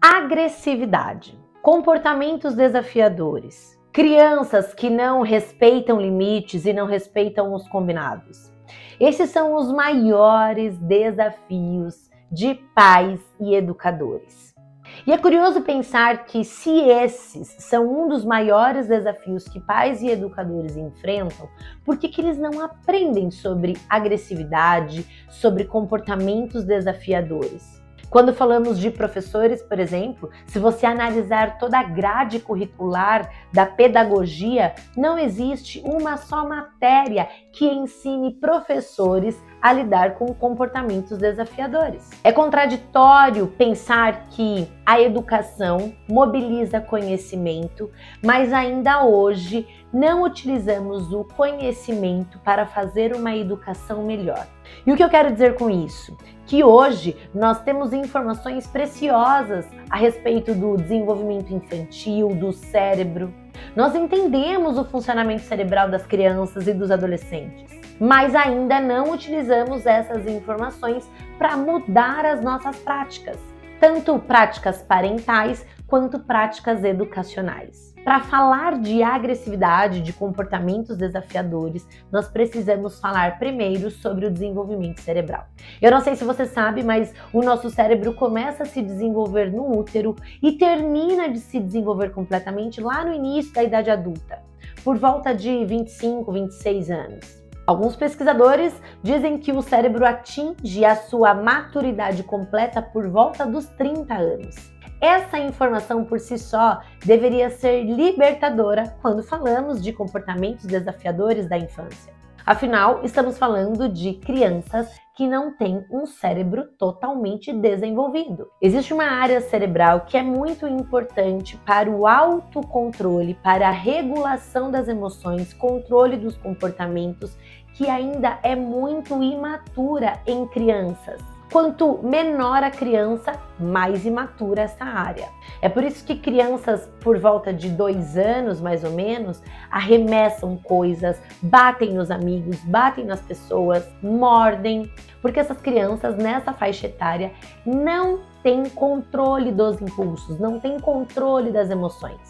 Agressividade, comportamentos desafiadores, crianças que não respeitam limites e não respeitam os combinados. Esses são os maiores desafios de pais e educadores. E é curioso pensar que se esses são um dos maiores desafios que pais e educadores enfrentam, por que eles não aprendem sobre agressividade, sobre comportamentos desafiadores? Quando falamos de professores, por exemplo, se você analisar toda a grade curricular da pedagogia, não existe uma só matéria que ensine professores a lidar com comportamentos desafiadores. É contraditório pensar que a educação mobiliza conhecimento, mas ainda hoje não utilizamos o conhecimento para fazer uma educação melhor. E o que eu quero dizer com isso? Que hoje nós temos informações preciosas a respeito do desenvolvimento infantil, do cérebro. Nós entendemos o funcionamento cerebral das crianças e dos adolescentes, mas ainda não utilizamos essas informações para mudar as nossas práticas, tanto práticas parentais quanto práticas educacionais. Para falar de agressividade, de comportamentos desafiadores, nós precisamos falar primeiro sobre o desenvolvimento cerebral. Eu não sei se você sabe, mas o nosso cérebro começa a se desenvolver no útero e termina de se desenvolver completamente lá no início da idade adulta, por volta de 25, 26 anos. Alguns pesquisadores dizem que o cérebro atinge a sua maturidade completa por volta dos 30 anos. Essa informação por si só deveria ser libertadora quando falamos de comportamentos desafiadores da infância. Afinal, estamos falando de crianças que não têm um cérebro totalmente desenvolvido. Existe uma área cerebral que é muito importante para o autocontrole, para a regulação das emoções, controle dos comportamentos, que ainda é muito imatura em crianças. Quanto menor a criança, mais imatura essa área. É por isso que crianças por volta de 2 anos, mais ou menos, arremessam coisas, batem nos amigos, batem nas pessoas, mordem, porque essas crianças nessa faixa etária não têm controle dos impulsos, não têm controle das emoções.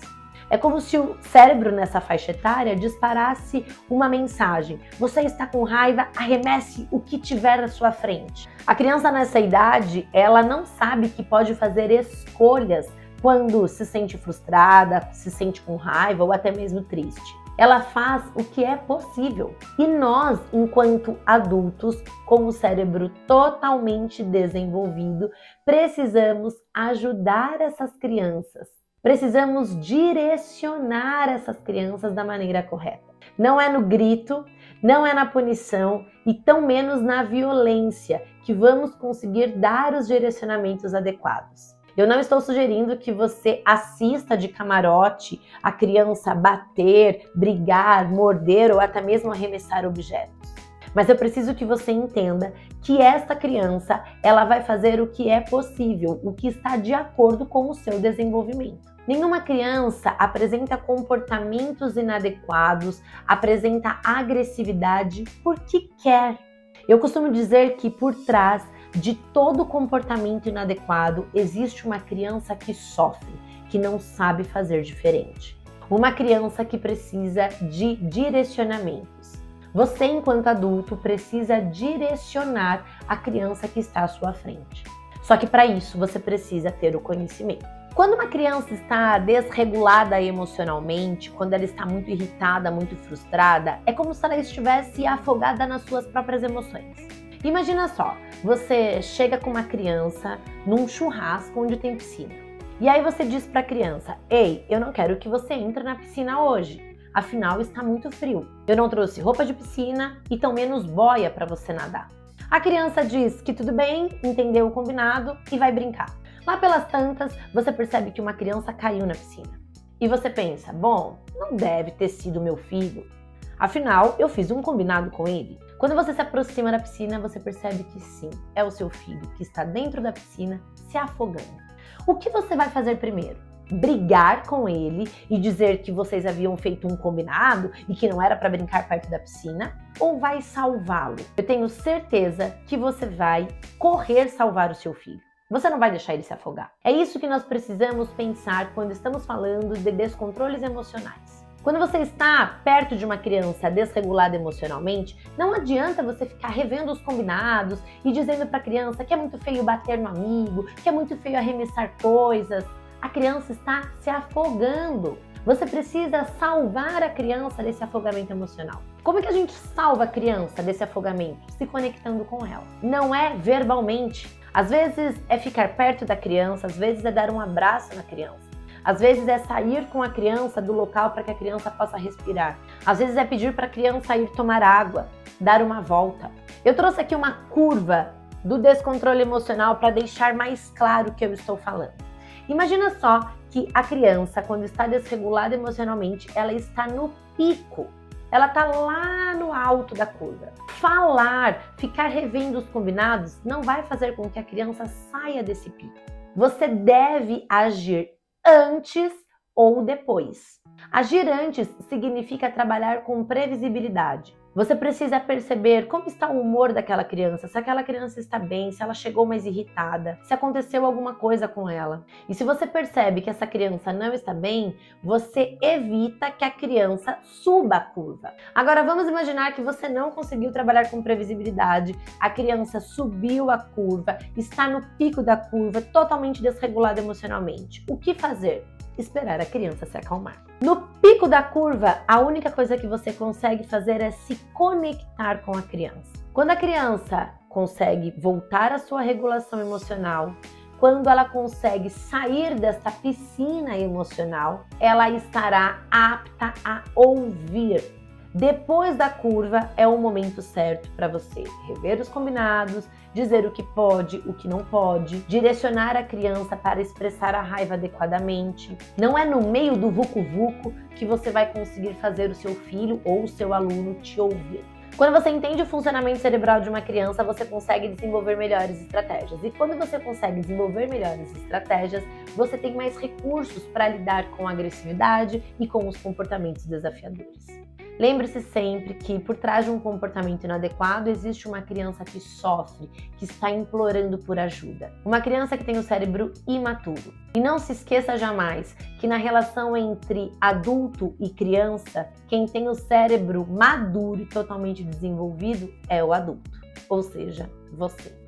É como se o cérebro nessa faixa etária disparasse uma mensagem. Você está com raiva, arremesse o que tiver à sua frente. A criança nessa idade, ela não sabe que pode fazer escolhas quando se sente frustrada, se sente com raiva ou até mesmo triste. Ela faz o que é possível. E nós, enquanto adultos, com o cérebro totalmente desenvolvido, precisamos ajudar essas crianças. Precisamos direcionar essas crianças da maneira correta. Não é no grito, não é na punição e tão menos na violência que vamos conseguir dar os direcionamentos adequados. Eu não estou sugerindo que você assista de camarote a criança bater, brigar, morder ou até mesmo arremessar objetos. Mas eu preciso que você entenda que esta criança, ela vai fazer o que é possível, o que está de acordo com o seu desenvolvimento. Nenhuma criança apresenta comportamentos inadequados, apresenta agressividade porque quer. Eu costumo dizer que por trás de todo comportamento inadequado existe uma criança que sofre, que não sabe fazer diferente. Uma criança que precisa de direcionamentos. Você, enquanto adulto, precisa direcionar a criança que está à sua frente. Só que para isso você precisa ter o conhecimento. Quando uma criança está desregulada emocionalmente, quando ela está muito irritada, muito frustrada, é como se ela estivesse afogada nas suas próprias emoções. Imagina só, você chega com uma criança num churrasco onde tem piscina. E aí você diz para a criança: "Ei, eu não quero que você entre na piscina hoje. Afinal, está muito frio. Eu não trouxe roupa de piscina e tão menos boia para você nadar." A criança diz que tudo bem, entendeu o combinado e vai brincar. Lá pelas tantas, você percebe que uma criança caiu na piscina. E você pensa: bom, não deve ter sido meu filho. Afinal, eu fiz um combinado com ele. Quando você se aproxima da piscina, você percebe que sim, é o seu filho que está dentro da piscina se afogando. O que você vai fazer primeiro? Brigar com ele e dizer que vocês haviam feito um combinado e que não era para brincar perto da piscina? Ou vai salvá-lo? Eu tenho certeza que você vai correr salvar o seu filho. Você não vai deixar ele se afogar. É isso que nós precisamos pensar quando estamos falando de descontroles emocionais. Quando você está perto de uma criança desregulada emocionalmente, não adianta você ficar revendo os combinados e dizendo para a criança que é muito feio bater no amigo, que é muito feio arremessar coisas. A criança está se afogando. Você precisa salvar a criança desse afogamento emocional. Como é que a gente salva a criança desse afogamento? Se conectando com ela. Não é verbalmente. Às vezes é ficar perto da criança, às vezes é dar um abraço na criança. Às vezes é sair com a criança do local para que a criança possa respirar. Às vezes é pedir para a criança ir tomar água, dar uma volta. Eu trouxe aqui uma curva do descontrole emocional para deixar mais claro o que eu estou falando. Imagina só que a criança, quando está desregulada emocionalmente, ela está no pico. Ela está lá no alto da curva. Falar, ficar revendo os combinados, não vai fazer com que a criança saia desse pico. Você deve agir antes ou depois. Agir antes significa trabalhar com previsibilidade. Você precisa perceber como está o humor daquela criança, se aquela criança está bem, se ela chegou mais irritada, se aconteceu alguma coisa com ela. E se você percebe que essa criança não está bem, você evita que a criança suba a curva. Agora vamos imaginar que você não conseguiu trabalhar com previsibilidade, a criança subiu a curva, está no pico da curva, totalmente desregulada emocionalmente. O que fazer? Esperar a criança se acalmar. No pico da curva, a única coisa que você consegue fazer é se conectar com a criança. Quando a criança consegue voltar à sua regulação emocional, quando ela consegue sair dessa piscina emocional, ela estará apta a ouvir. Depois da curva é o momento certo para você rever os combinados, dizer o que pode, o que não pode, direcionar a criança para expressar a raiva adequadamente. Não é no meio do vucu-vucu que você vai conseguir fazer o seu filho ou o seu aluno te ouvir. Quando você entende o funcionamento cerebral de uma criança, você consegue desenvolver melhores estratégias. E quando você consegue desenvolver melhores estratégias, você tem mais recursos para lidar com a agressividade e com os comportamentos desafiadores. Lembre-se sempre que por trás de um comportamento inadequado existe uma criança que sofre, que está implorando por ajuda. Uma criança que tem o cérebro imaturo. E não se esqueça jamais que na relação entre adulto e criança, quem tem o cérebro maduro e totalmente desenvolvido é o adulto, ou seja, você.